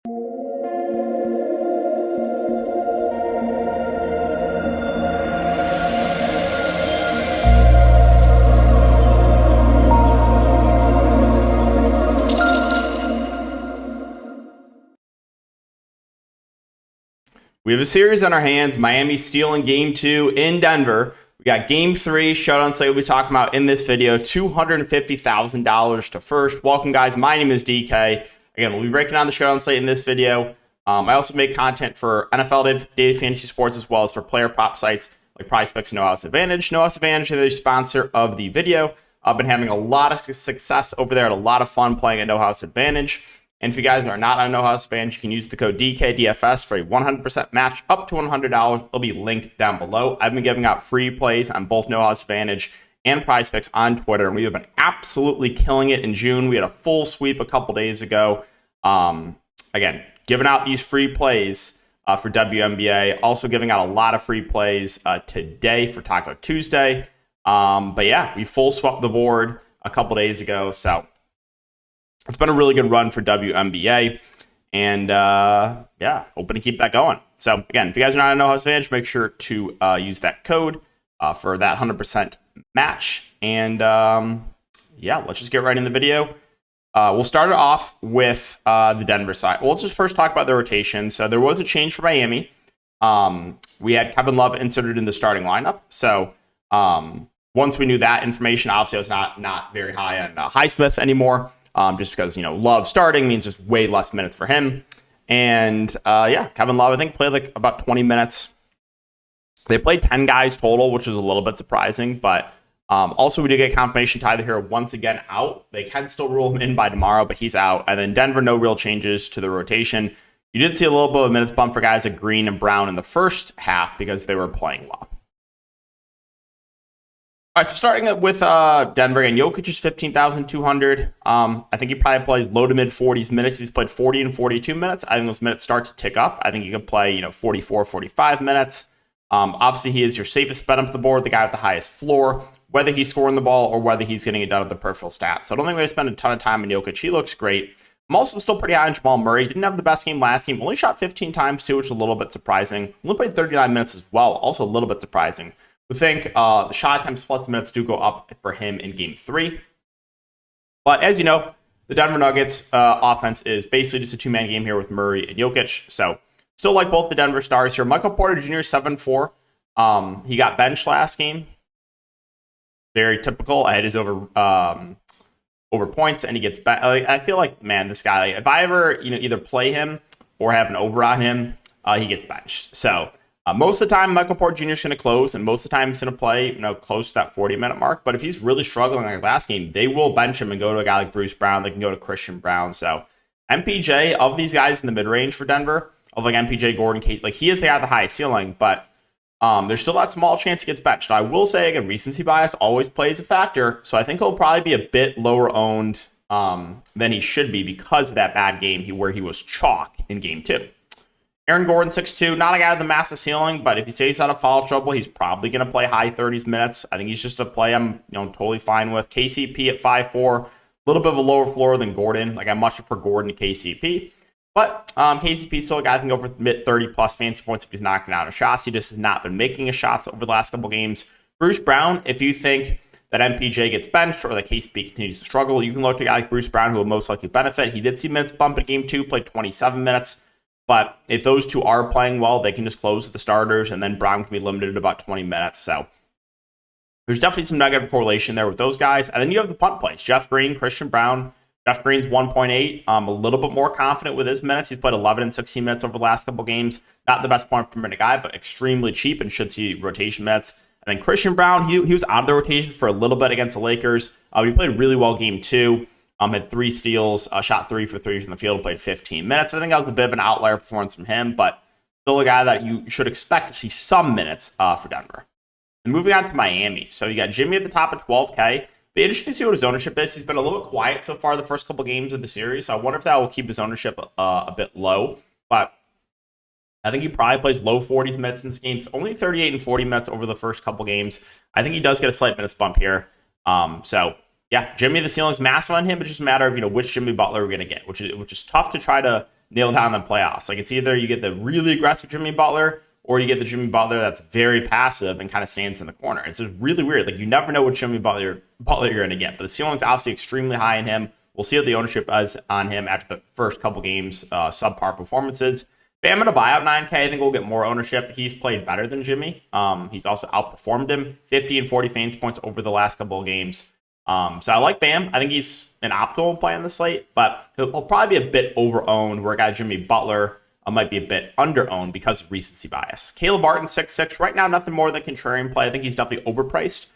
We have a series on our hands. Miami stealing game 2 in Denver. We got game 3, showdown slate we'll be talking about in this video. $250,000 to first. Welcome, guys. My name is DK. Again, we'll be breaking down the showdown slate in this video. I also make content for NFL daily fantasy sports as well as for player prop sites like PrizePicks and No House Advantage. No House Advantage is the sponsor of the video. I've been having a lot of success over there and a lot of fun playing at No House Advantage. And if you guys are not on No House Advantage, you can use the code DKDFS for a 100% match up to $100. It'll be linked down below. I've been giving out free plays on both No House Advantage and PrizePicks on Twitter, and we have been absolutely killing it in June. We had a full sweep a couple days ago. Again, giving out these free plays for WNBA. Also giving out a lot of free plays today for Taco Tuesday. But yeah, we full swept the board a couple days ago, so it's been a really good run for WNBA, and yeah, hoping to keep that going. So again, if you guys are not on No House Advantage, make sure to use that code for that 100% match. And yeah, let's just get right in the video. We'll start it off with the Denver side. Well, let's just first talk about the rotation. So there was a change for Miami. We had Kevin Love inserted in the starting lineup. So once we knew that information, obviously I was not very high on Highsmith anymore. Just because, Love starting means just way less minutes for him. And yeah, Kevin Love, I think, played like about 20 minutes. They played 10 guys total, which was a little bit surprising. But also, we did get confirmation Tyler Hero once again out. They can still rule him in by tomorrow, but he's out. And then Denver, no real changes to the rotation. You did see a little bit of minutes bump for guys like Green and Brown in the first half because they were playing well. All right, so starting with Denver, and Jokic is 15,200. I think he probably plays low to mid 40s minutes. He's played 40 and 42 minutes. I think those minutes start to tick up. I think he could play, 44, 45 minutes. Obviously, he is your safest bet up the board, the guy with the highest floor, whether he's scoring the ball or whether he's getting it done with the peripheral stats. So I don't think we're going to spend a ton of time on Jokic. He looks great. I'm also still pretty high on Jamal Murray. Didn't have the best game last game. Only shot 15 times, too, which is a little bit surprising. Only played 39 minutes as well. Also a little bit surprising. We think the shot attempts plus the minutes do go up for him in game 3. But as you know, the Denver Nuggets offense is basically just a two-man game here with Murray and Jokic. So still like both the Denver stars here. Michael Porter Jr. 7-4. He got benched last game. Very typical. I had his over points, and he gets benched. I feel like, man, this guy, if I ever either play him or have an over on him, he gets benched. So most of the time, Michael Porter Jr. is going to close, and most of the time he's going to play, close to that 40-minute mark. But if he's really struggling like last game, they will bench him and go to a guy like Bruce Brown. They can go to Christian Brown. So MPJ, of these guys in the mid-range for Denver, of like MPJ, Gordon, Case, like he is the guy with the highest ceiling, but there's still that small chance he gets benched. Now, I will say, again, recency bias always plays a factor, so I think he'll probably be a bit lower owned than he should be because of that bad game where he was chalk in game 2. Aaron Gordon, 6'2", not a guy with a massive ceiling, but if he stays out of foul trouble, he's probably going to play high 30s minutes. I think he's just a play I'm totally fine with. KCP at 5'4", a little bit of a lower floor than Gordon. Like, I much prefer Gordon to KCP. But KCP still a guy that can go for mid 30-plus fantasy points if he's knocking out his shots. He just has not been making his shots over the last couple games. Bruce Brown, if you think that MPJ gets benched or that KCP continues to struggle, you can look to a guy like Bruce Brown who will most likely benefit. He did see minutes bump in game 2, played 27 minutes. But if those two are playing well, they can just close with the starters, and then Brown can be limited to about 20 minutes. So there's definitely some negative correlation there with those guys. And then you have the punt plays. Jeff Green, Christian Brown. Jeff Green's 1.8. A little bit more confident with his minutes. He's played 11 and 16 minutes over the last couple games. Not the best point per minute guy, but extremely cheap and should see rotation minutes. And then Christian Brown, he was out of the rotation for a little bit against the Lakers. He played really well game 2. Had 3 steals, shot 3 for 3 from the field, and played 15 minutes. I think that was a bit of an outlier performance from him, but still a guy that you should expect to see some minutes for Denver. And moving on to Miami. So you got Jimmy at the top at 12K. Be interesting to see what his ownership is. He's been a little bit quiet so far the first couple games of the series, so I wonder if that will keep his ownership a bit low. But I think he probably plays low 40s minutes in this game. Only 38 and 40 minutes over the first couple games. I think he does get a slight minutes bump here. So yeah, Jimmy, the ceiling's massive on him. It's just a matter of which Jimmy Butler we're going to get, which is tough to try to nail down the playoffs. Like, it's either you get the really aggressive Jimmy Butler, or you get the Jimmy Butler that's very passive and kind of stands in the corner. It's just really weird. Like, you never know what Jimmy Butler you're going to get. But the ceiling's obviously extremely high in him. We'll see what the ownership is on him after the first couple games, subpar performances. Bam in a buyout 9K, I think we'll get more ownership. He's played better than Jimmy. He's also outperformed him, 50 and 40 fantasy points over the last couple of games. So I like Bam. I think he's an optimal play on the slate, but he'll probably be a bit over-owned, where a guy Jimmy Butler might be a bit under-owned because of recency bias. Caleb Barton, 6'6", right now, nothing more than contrarian play. I think he's definitely overpriced.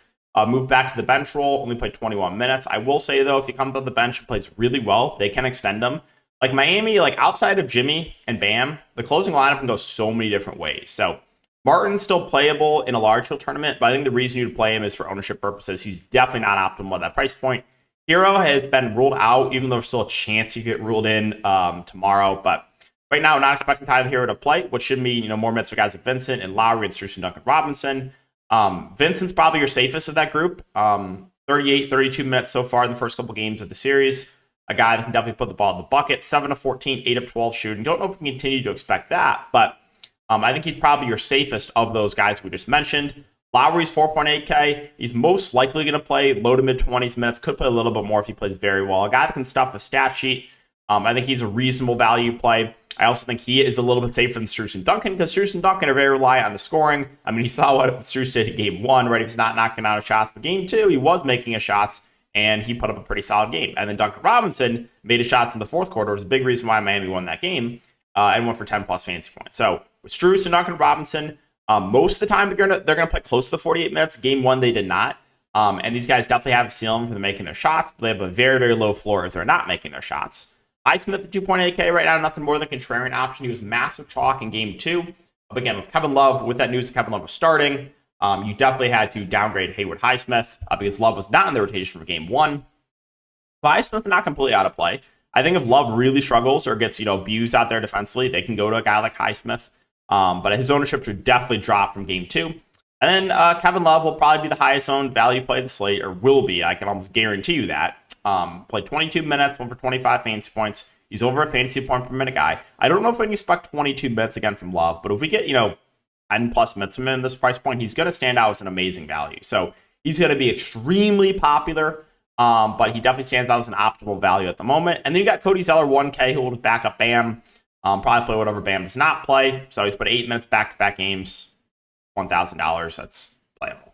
Moved back to the bench role, only played 21 minutes. I will say, though, if he comes off the bench and plays really well, they can extend him. Like, Miami, like, outside of Jimmy and Bam, the closing lineup can go so many different ways. So Martin's still playable in a large field tournament, but I think the reason you would play him is for ownership purposes. He's definitely not optimal at that price point. Hero has been ruled out, even though there's still a chance he could get ruled in tomorrow. But right now, not expecting Tyler Hero to play, which should mean, more minutes for guys like Vincent and Lowry and Strus and Duncan Robinson. Vincent's probably your safest of that group. 38, 32 minutes so far in the first couple games of the series. A guy that can definitely put the ball in the bucket. 7 of 14, 8 of 12 shooting. Don't know if we can continue to expect that, but I think he's probably your safest of those guys we just mentioned. Lowry's 4.8K. He's most likely going to play low to mid 20s minutes. Could play a little bit more if he plays very well. A guy that can stuff a stat sheet. I think he's a reasonable value play. I also think he is a little bit safer than Strus and Duncan, because Strus and Duncan are very reliant on the scoring. I mean, he saw what Strus did in game 1, right? He was not knocking out of shots. But game 2, he was making his shots, and he put up a pretty solid game. And then Duncan Robinson made his shots in the fourth quarter. It was a big reason why Miami won that game and went for 10-plus fantasy points. So with Strus and Duncan Robinson, most of the time they're gonna play close to the 48 minutes. Game 1, they did not. And these guys definitely have a ceiling for making their shots, but they have a very, very low floor if they're not making their shots. Highsmith at 2.8K right now, nothing more than contrarian option. He was massive chalk in game 2. But again, with Kevin Love, with that news that Kevin Love was starting, you definitely had to downgrade Haywood Highsmith because Love was not in the rotation for game 1. But Highsmith not completely out of play. I think if Love really struggles or gets abused out there defensively, they can go to a guy like Highsmith. But his ownership should definitely drop from game 2. And then Kevin Love will probably be the highest owned value play of the slate, or will be. I can almost guarantee you that. Played 22 minutes, went for 25 fantasy points. He's over a fantasy point per minute guy. I don't know if we can expect 22 minutes again from Love, but if we get 10-plus minutes from him at this price point, he's going to stand out as an amazing value. So he's going to be extremely popular, but he definitely stands out as an optimal value at the moment. And then you got Cody Zeller, 1K, who will back up Bam. Probably play whatever Bam does not play. So he's put 8 minutes back-to-back games, $1,000. That's playable.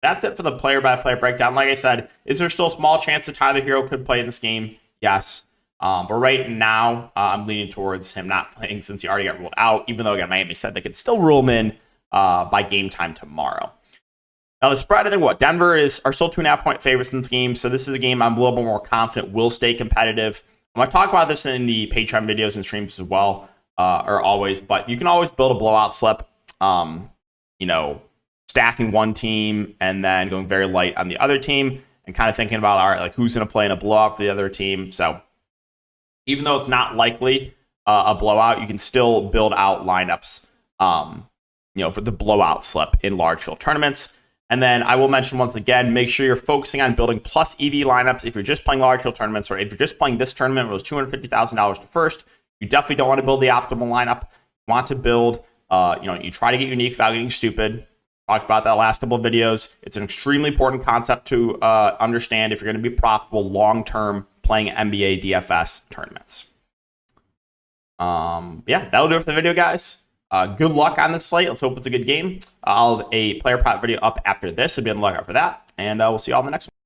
That's it for the player-by-player breakdown. Like I said, is there still a small chance that Tyler Hero could play in this game? Yes. But right now, I'm leaning towards him not playing since he already got ruled out, even though, again, Miami said they could still rule him in by game time tomorrow. Now, the spread, I think, Denver are still 2.5-point favorites in this game, so this is a game I'm a little bit more confident will stay competitive. I'm going to talk about this in the Patreon videos and streams as well, or always, but you can always build a blowout slip, stacking one team and then going very light on the other team and kind of thinking about, all right, like who's going to play in a blowout for the other team. So even though it's not likely a blowout, you can still build out lineups, for the blowout slip in large field tournaments. And then I will mention once again, make sure you're focusing on building plus EV lineups. If you're just playing large field tournaments, or if you're just playing this tournament where it was $250,000 to first, you definitely don't want to build the optimal lineup. You want to build, you try to get unique without getting stupid. Talked about that last couple of videos. It's an extremely important concept to understand if you're going to be profitable long-term playing NBA DFS tournaments. That'll do it for the video, guys. Good luck on this slate. Let's hope it's a good game. I'll have a player prop video up after this, so be on the lookout for that. And we'll see you all in the next one.